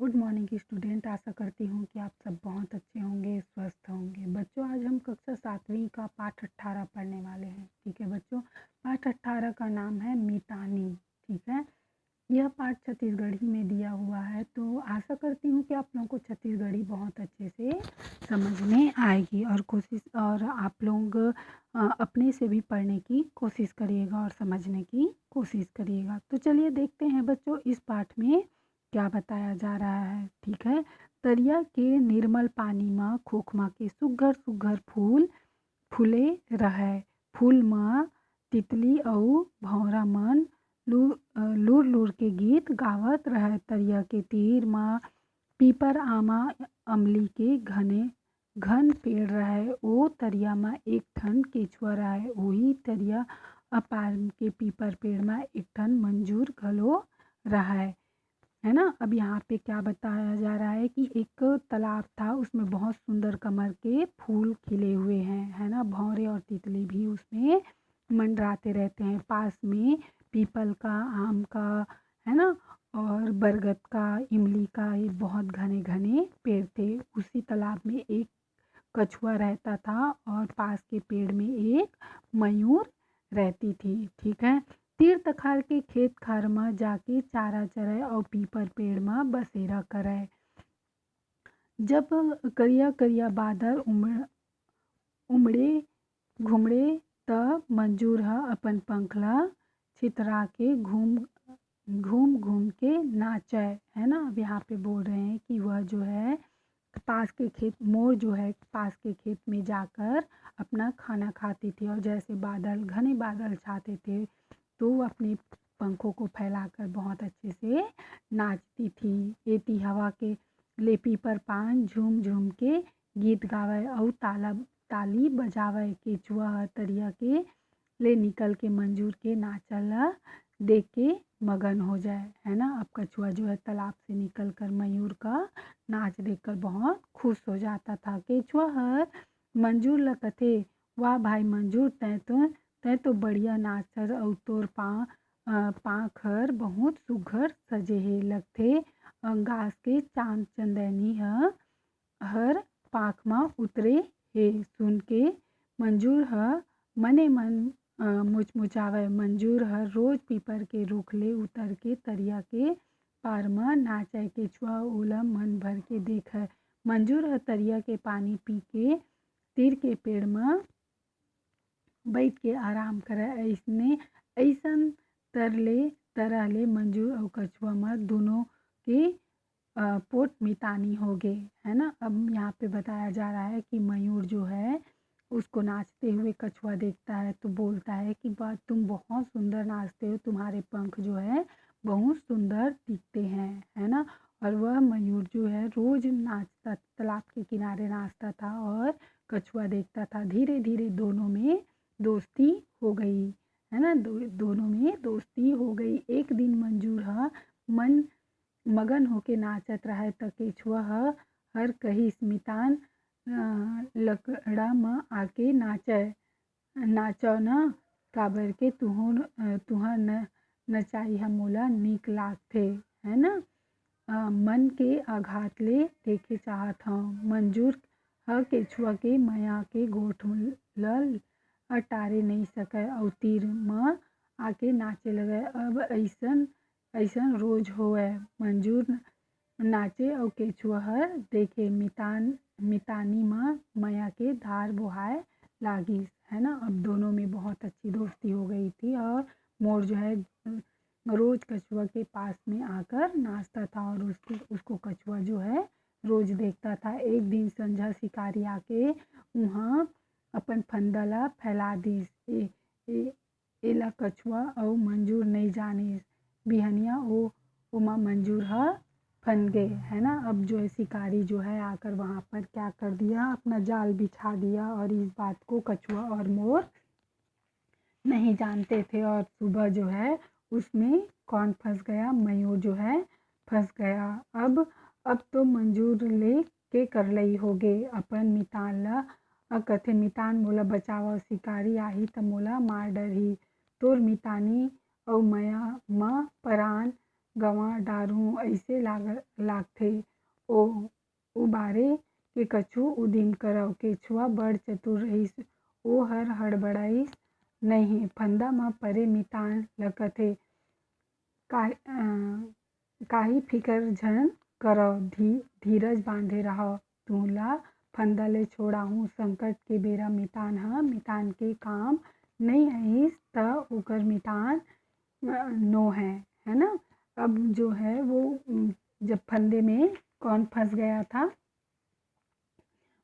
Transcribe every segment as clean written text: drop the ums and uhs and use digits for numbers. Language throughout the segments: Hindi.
Good morning student. आशा करती हूँ कि आप सब बहुत अच्छे होंगे, स्वस्थ होंगे। बच्चों, आज हम कक्षा 7वीं का पाठ 18 पढ़ने वाले हैं। ठीक है बच्चों, पाठ 18 का नाम है मितानी। ठीक है, यह पाठ छत्तीसगढ़ी में दिया हुआ है, तो आशा करती हूँ कि आप लोगों को छत्तीसगढ़ी बहुत अच्छे से समझ में आएगी और आप लोग अपने से भी पढ़ने की कोशिश करिएगा और समझने की कोशिश करिएगा। तो चलिए देखते हैं बच्चों, इस पाठ में क्या बताया जा रहा है। ठीक है, तरिया के निर्मल पानी में खोखमा के सुघर सुघर फूल फूले रहे। फूल में तितली और भौरा मन लूर लूर के गीत गावत रहे। तरिया के तीर में पीपर आमा अमली के घन पेड़ रहे। ओ तरिया में एक ठन केचुआ रहे। वही तरिया अपार के पीपर पेड़ में एक ठन मंजूर घलो रहा है ना। अब यहाँ पे क्या बताया जा रहा है कि एक तालाब था, उसमें बहुत सुंदर कमल के फूल खिले हुए हैं, है ना। भौरे और तितली भी उसमें मंडराते रहते हैं। पास में पीपल का, आम का, है ना, और बरगद का, इमली का, ये बहुत घने घने पेड़ थे। उसी तालाब में एक कछुआ रहता था और पास के पेड़ में एक मयूर रहती थी। ठीक है, तीर तखार के खेत खार में जाके चारा चरे और पीपर पेड़ में बसेरा करे। जब करिया करिया बादल उमड़े घुमड़े तब मंजूर ह अपन पंखला छितरा के घूम घूम घूम के नाचे, है ना। अब यहाँ पे बोल रहे हैं कि वह जो है पास के खेत, मोर जो है पास के खेत में जाकर अपना खाना खाती थी, और जैसे बादल, घने बादल छाते थे तो वो अपने पंखों को फैलाकर बहुत अच्छे से नाचती थी। एती हवा के ले पीपर पान झूम झूम के गीत गावे और ताली बजावे। केचुआ तरिया के ले निकल के मंजूर के नाचल देख के मगन हो जाए, है ना। अब कछुआ जो है तालाब से निकल कर मयूर का नाच देखकर बहुत खुश हो जाता था। केचुआ हर मंजूर ल कथे, वाह भाई मंजूर, तै तो बढ़िया नाचर और तोर पाँख हर बहुत सुघर सजे हे लगथे। घास के चांद चंदैनी हर पाँख में उतरे हे। सुन के मंजूर ह मने मन मुचमुचावे। मंजूर हर रोज पीपर के रुख ले उतर के तरिया के पार में नाचे। केचुआ ओला मन भर के देखे। मंजूर हर तरिया के पानी पी के तीर के पेड़ में बैठ के आराम करे। ऐसन तरह ले मंजूर और कछुआ में दोनों के पोट मितानी हो गए, है ना। अब यहाँ पे बताया जा रहा है कि मयूर जो है उसको नाचते हुए कछुआ देखता है तो बोलता है कि बात, तुम बहुत सुंदर नाचते हो, तुम्हारे पंख जो है बहुत सुंदर दिखते हैं, है ना। और वह मयूर जो है रोज नाचता, तालाब के किनारे नाचता था और कछुआ देखता था। धीरे धीरे दोनों में दोस्ती हो गई, है ना। दोनों में दोस्ती हो गई। एक दिन मंजूर मन मगन होके नाचत रहे त केचुआ हर कही स्मितान लकड़ा में आके नाचो न, काबर के तुहर नचाई ह मोला नीक लागथे, है ना। मन के आघात ले देखे चाहत हूँ। मंजूर केचुआ के माया के गोठ ल अटारे नहीं सके और तीर में आके नाचे लगे। अब ऐसन रोज होए। मंजूर नाचे और केचुआ हर देखे। मितानी में माया के धार बोहाए लागिस, है ना। अब दोनों में बहुत अच्छी दोस्ती हो गई थी और मोर जो है रोज कछुआ के पास में आकर नाचता था और उसको कछुआ जो है रोज देखता था। एक दिन संझा शिकारी आके वहाँ अपन फंदा ला फैला दिस। एला कछुआ और मंजूर नहीं जानिस। बिहनिया ओमा मंजूर फन गए, है ना। अब जो है शिकारी जो है आकर वहाँ पर क्या कर दिया, अपना जाल बिछा दिया और इस बात को कछुआ और मोर नहीं जानते थे। और सुबह जो है उसमें कौन फंस गया, मयूर जो है फंस गया। अब तो मंजूर ले के कर लई होगे अपन मितान ला। कथे मितान मोला बचावा, शिकारी आही त मोला मार डरही। तोर मितानी और मया म परान गंवा डारू ऐसे लागथे। ओ उबारे के कछु उदिम करव। केचुआ बड़ चतुर रहिस, ओ हर हड़बड़ाइस नहीं, फंदा म परे मितान ल कथे, काही फिकर झन करव, धीरज बांधे राहव, तुला फंदा ले छोड़ाहूँ। संकट के बेरा मितान के काम नहीं आइस त ओकर मितान नो है ना। अब जो है वो जब फंदे में कौन फंस गया था,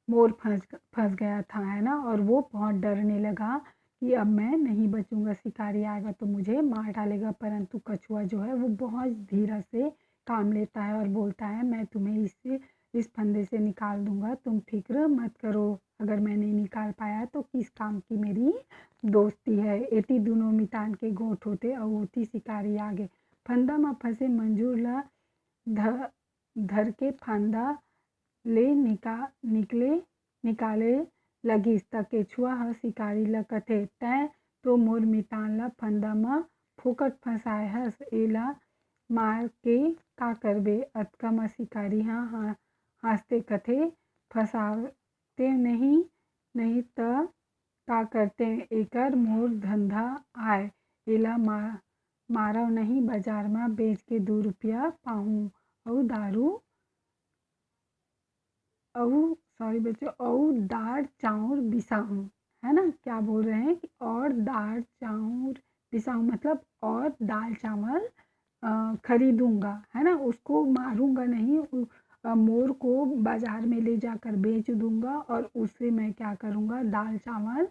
मोर फंस गया था, है ना। और वो बहुत डरने लगा कि अब मैं नहीं बचूंगा, शिकारी आएगा तो मुझे मार डालेगा। परंतु कछुआ जो है वो बहुत धीरज से काम लेता है और बोलता है, मैं तुम्हें इस फंदे से निकाल दूंगा, तुम फिक्र मत करो। अगर मैं नहीं निकाल पाया तो किस काम की मेरी दोस्ती है। एती दोनों मितान के गोठ होते और ओती शिकारी आगे। फंदा में फंसे मंजूर ला धर के फंदा ले निकाले लगिस त केचुआ ह शिकारी ल कथे, तैं तो मोर मितान ला फंदा म फोकट फंसाए हस, एला मार के का करबे। अतका म शिकारी ह हंसते कथे, फंसाते नहीं त का करते, एकर मोर धंधा आय, एला मारव नहीं, बाजार में बेच के 2 रुपया पाहूँ और दाल चाउर बिसाहूँ, है ना। क्या बोल रहे हैं कि और दाल चाउर बिसाहूँ मतलब और दाल चावल खरीदूंगा, है ना। उसको मारूंगा नहीं, मोर को बाजार में ले जाकर बेच दूंगा और उससे मैं क्या करूंगा, दाल चावल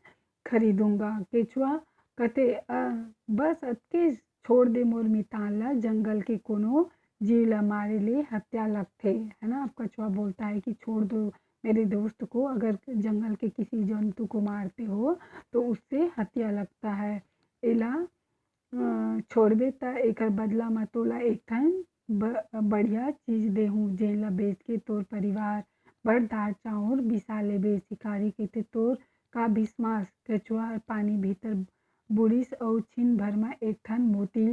खरीदूंगा। केचुआ कते बस अतके छोड़ दे मोर मितान ला, जंगल के कोनो जीव ला मारे ले हत्या लगथे, है ना। अब कछुआ बोलता है कि छोड़ दो मेरे दोस्त को, अगर जंगल के किसी जंतु को मारते हो तो उससे हत्या लगता है। एला छोड़बे त एकर बदला में तोला एक ठन बढ़िया चीज देहूँ, जेन ला बेच के तोर परिवार बर दाल चाउर बिसा लेबे। शिकारी कहते, तोर का विश्वास। कछुआ पानी भीतर बुड़िस और छिन भर में एक ठन मोती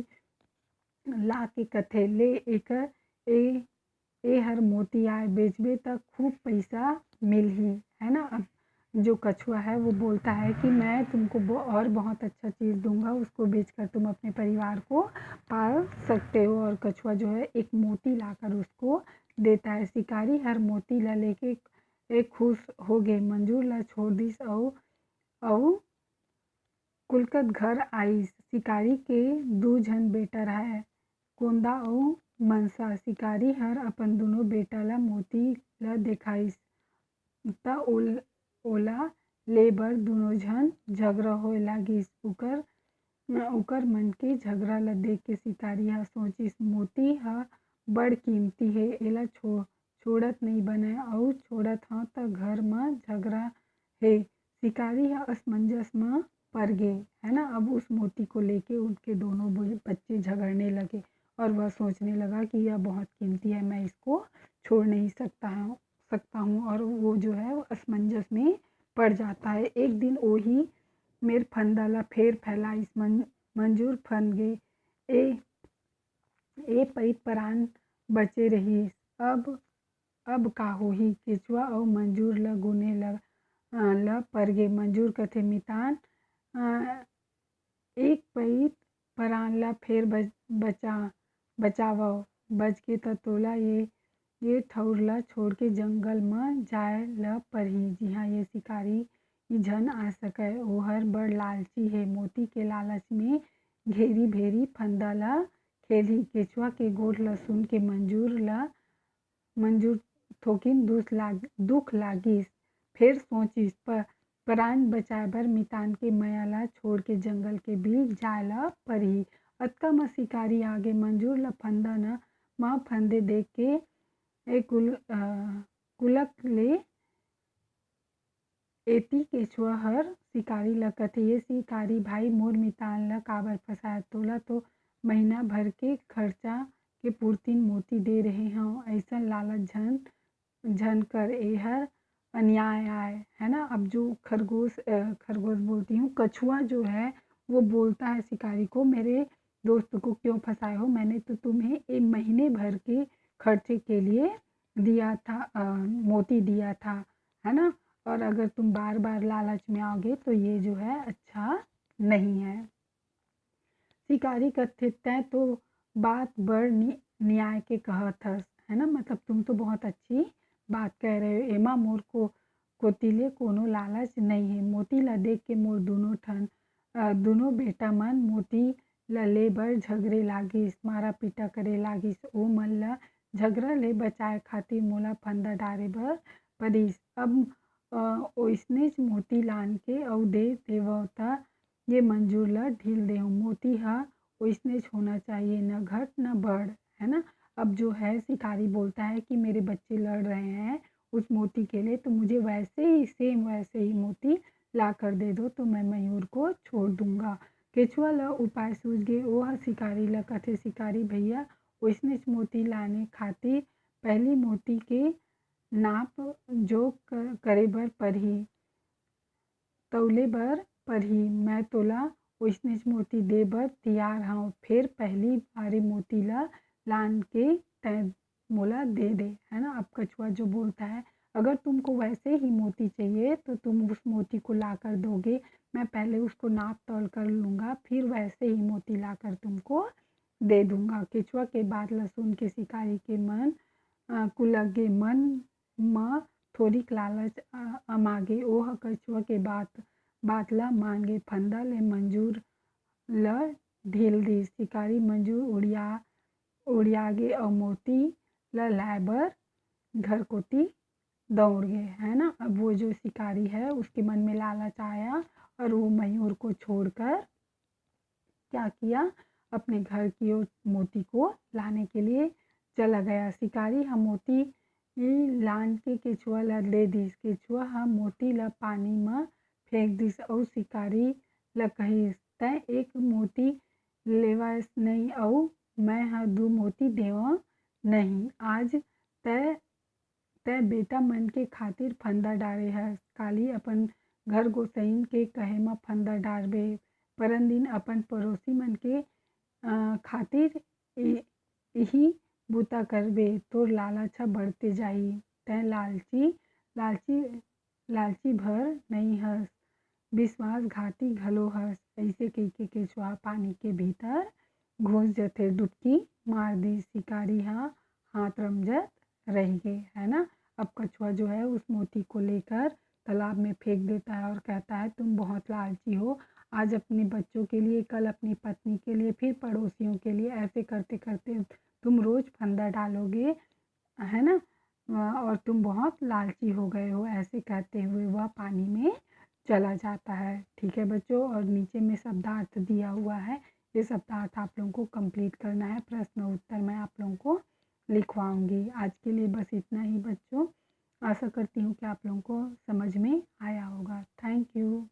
ला के कथे, ले एकर ए हर मोती आए, बेचबे त खूब पैसा मिलही, है ना। अब जो कछुआ है वो बोलता है कि मैं तुमको और बहुत अच्छा चीज़ दूंगा, उसको बेचकर तुम अपने परिवार को पाल सकते हो। और कछुआ जो है एक मोती लाकर उसको देता है। शिकारी हर मोती ला लेके एक खुश हो गए, मंजूर ला छोड़ दिस और कुलकत घर आइस। शिकारी के 2 झन बेटा है, कोंदा और मनसा। शिकारी हर अपन दोनों बेटा ला मोती ला देखाइस त ओला ले बर दोनों झन झगड़ा होए लागिस। उकर मन के झगड़ा ला देख के शिकारी ह सोचिस, मोती ह बड़ कीमती हे, एला छोड़त नहीं बने, और छोड़त हव त घर म झगड़ा हे। शिकारी ह असमंजस में पड़ गए, है ना। अब उस मोती को लेके उनके दोनों बच्चे झगड़ने लगे और वह सोचने लगा कि यह बहुत कीमती है, मैं इसको छोड़ नहीं सकता हूँ। और वो जो है वो असमंजस में पड़ जाता है। एक दिन वही मेर फंदा ला फेर फैलाइस, मंजूर फन गे, ए पइत परान बचे रहिस। अब का होही। केचुआ और मंजूर ल गुने ल परगे। मंजूर कथे, मितान एक पइत परान ला फेर बचावव, बच के त तोला ये ठउर ला छोड़ के जंगल में जाए ल परही, जिहाँ ये शिकारी झन आ सकय। ओहर बड़ लालची हे, मोती के लालच में घेरी भेरी फंदा ला खेलही। केचुआ के गोठ ला सुन के मंजूर थोकिन दुख लागिस, फिर सोचिस परान बचाए बर मितान के मया ला छोड़ के जंगल के बीच जाए ला परही। अतका म शिकारी आगे मंजूर ला फंदा म फंदे देख के कुलक ले एती। केचुआ हर शिकारी ला कथे, ये शिकारी भाई मोर मितान ला काबर फसाए, तोला तो महीना भर के खरचा के पुरतिन मोती दे रहे हव, ऐसन लालच झन कर, एहर अन्याय आय, है ना। अब जो खरगोश बोलती हूँ, कछुआ जो है वो बोलता है शिकारी को, मेरे दोस्त को क्यों फंसाए हो, मैंने तो तुम्हें 1 महीने भर के खर्चे के लिए दिया था, मोती दिया था, है ना? और अगर तुम बार बार लालच में आओगे तो ये जो है अच्छा नहीं है। शिकारी कथित तैं तो बात बड़ न्याय के कहत हस, है ना? मतलब तुम तो बहुत अच्छी बात कह रहे हो। एमा मोर को कोतिले कोनो लालच नहीं है, मोती ला देख के मोर दोनों बेटा मन मोती ल ले बर झगरे लागिस, मारा पीटा करे लागिस। ओ मन ल झगड़ा ले बचाए खातिर मोला फंदा डारे बर पड़िस। अब ओइसनेच मोती लान के अउ दे देवव त ये मंजूर ला ढील देहूँ। मोती हा ओइसनेच होना चाहिए, न घट न बढ़, है ना? अब जो है शिकारी बोलता है कि मेरे बच्चे लड़ रहे हैं उस मोती के लिए, तो मुझे वैसे ही सेम वैसे ही मोती ला कर दे दो तो मैं मयूर को छोड़ दूंगा। केचुआ ला उपाय सूझ गे, वह शिकारी ला कथे शिकारी भैया ओइसनेच मोती लाने खातिर पहली मोती के नाप जोख करे बर परही, तौले बर परही। मैं तोला ओइसनेच मोती दे बर तियार हव, फिर पहली बारी मोती ला लान के तैं मोला दे दे, है ना? अब कछुआ जो बोलता है अगर तुमको वैसे ही मोती चाहिए तो तुम उस मोती को ला कर दोगे, मैं पहले उसको नाप तौल कर लूँगा, फिर वैसे ही मोती ला कर तुमको दे दूँगा। केचुआ के बात ल सुन के शिकारी के मन कुलगे, मन म थोरिक लालच अमागे। ओह कछुआ के बात ला मान गे, फंदा ले मंजूर ल ढील दिस। शिकारी मंजूर उड़ियागे और मोती ल लाए बर घर कोती दौड़ गए, है ना? अब वो जो शिकारी है उसके मन में लालच आया और वो मयूर को छोड़कर क्या किया, अपने घर की ओर मोती को लाने के लिए चला गया। शिकारी हा मोती लान के केचुआ ला दे दिस। केचुआ हा मोती ला पानी में फेंक दिस और शिकारी ला कहिस, तैं एक मोती लेवास नहीं और मैं हा 2 मोती देव नहीं। आज तै बेटा मन के खातिर फंदा डारे हस, काली अपन घर गोसैन के कहे म फंदा डारबे, परन दिन अपन पड़ोसी मन के खातिर यही बूता करबे, तोर लालच बढ़ते जाही। तैं लालची लालची भर नहीं हस, विश्वासघाती घलो हस। ऐसे कहिके केचुआ पानी के भीतर घुस जाते, डुबकी मार दी। शिकारी हा हाथ रमजत रह गए, है ना? अब कछुआ जो है उस मोती को लेकर तालाब में फेंक देता है और कहता है तुम बहुत लालची हो, आज अपने बच्चों के लिए, कल अपनी पत्नी के लिए, फिर पड़ोसियों के लिए, ऐसे करते करते तुम रोज़ फंदा डालोगे, है ना? और तुम बहुत लालची हो गए हो। ऐसे कहते हुए वह पानी में चला जाता है। ठीक है बच्चों, और नीचे में शब्दार्थ दिया हुआ है, ये शब्दार्थ आप लोगों को कंप्लीट करना है। प्रश्न उत्तर मैं आप लोगों को लिखवाऊंगी। आज के लिए बस इतना ही बच्चों, आशा करती हूँ कि आप लोगों को समझ में आया होगा। Thank you.